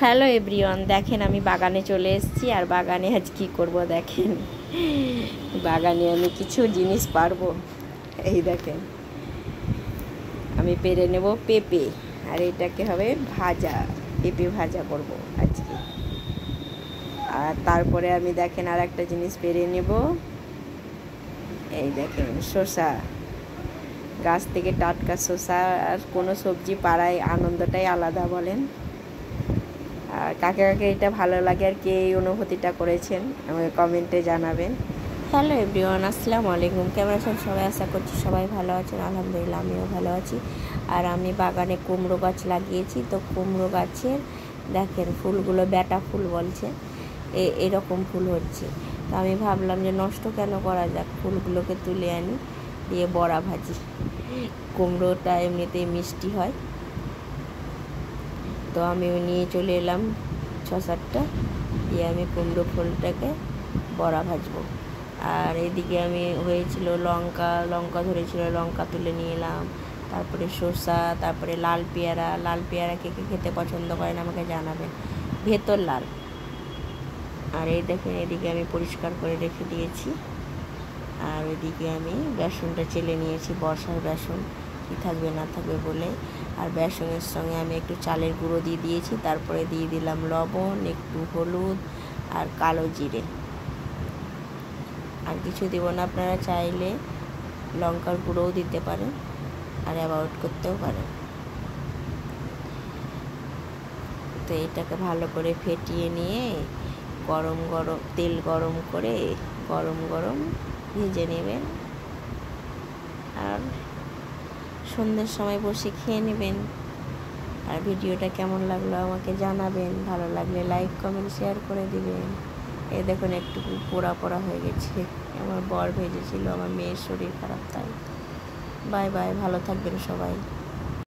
Hello everyone, দেখেন আমি বাগানে চলে এসেছি। আর বাগানে আজ কী করব দেখেন। বাগানে আমি কিছু জিনিস পারবো। এই দেখেন, আমি পেরে নেব পেঁপে, আর এটাকে হবে ভাজা, পেঁপে ভাজা করব আজকে। আর তারপরে আমি দেখেন আর একটা জিনিস পেরে নেব। এই দেখেন শসা, গাছ থেকে টাটকা শসা। আর কোনো সবজি পাড়ায় আনন্দটাই আলাদা, বলেন। আর কাকে কাকে এটা ভালো লাগে আর কে এই অনুভূতিটা করেছেন আমাকে কমেন্টে জানাবেন। হ্যালো এভরিওয়ান, আসসালামু আলাইকুম। কেমন আছেন সবাই? আশা করছি সবাই ভালো আছেন। আলহামদুলিল্লাহ, আমিও ভালো আছি। আর আমি বাগানে কুমড়ো গাছ লাগিয়েছি, তো কুমড়ো গাছের দেখেন ফুলগুলো ব্যাটা ফুল বলছে, এরকম ফুল হচ্ছে। তো আমি ভাবলাম যে নষ্ট কেন করা যাক, ফুলগুলোকে তুলে আনি, দিয়ে বড়া ভাজি। কুমড়োটা এমনিতেই মিষ্টি হয়। তো আমি নিয়ে চলে এলাম 6-7টা, দিয়ে আমি কুমড়ো ফুলটাকে বড়া ভাজবো। আর এদিকে আমি হয়েছিল লঙ্কা ধরেছিল, লঙ্কা তুলে নিয়ে এলাম। তারপরে শসা, তারপরে লাল পেয়ারা কে কে খেতে পছন্দ করেন আমাকে জানাবেন, ভেতর লাল। আর এই দেখেন, এদিকে আমি পরিষ্কার করে রেখে দিয়েছি। আর ওইদিকে আমি বেসনটা চেলে নিয়েছি, বর্ষার বেসন, কী থাকবে না থাকবে বলে। আর বেসনের সঙ্গে আমি একটু চালের গুঁড়ো দিয়ে দিয়েছি, তারপরে দিয়ে দিলাম লবণ, একটু হলুদ আর কালো জিরে। আর কিছু দেব না, আপনারা চাইলে লঙ্কার গুঁড়োও দিতে পারেন আর অ্যাভয়েড করতেও পারেন। তো এটাকে ভালো করে ফেটিয়ে নিয়ে তেল গরম করে গরম ভেজে নেবেন। আর সন্ধ্যের সময় বসে খেয়ে নেবেন। আর ভিডিওটা কেমন লাগলো আমাকে জানাবেন, ভালো লাগলে লাইক কমেন্ট শেয়ার করে দিবেন। এই দেখুন একটু পোড়া হয়ে গেছে, আমার বর ভেজেছিল, আমার মেয়ের শরীর খারাপ তাই। বাই বাই, ভালো থাকবেন সবাই।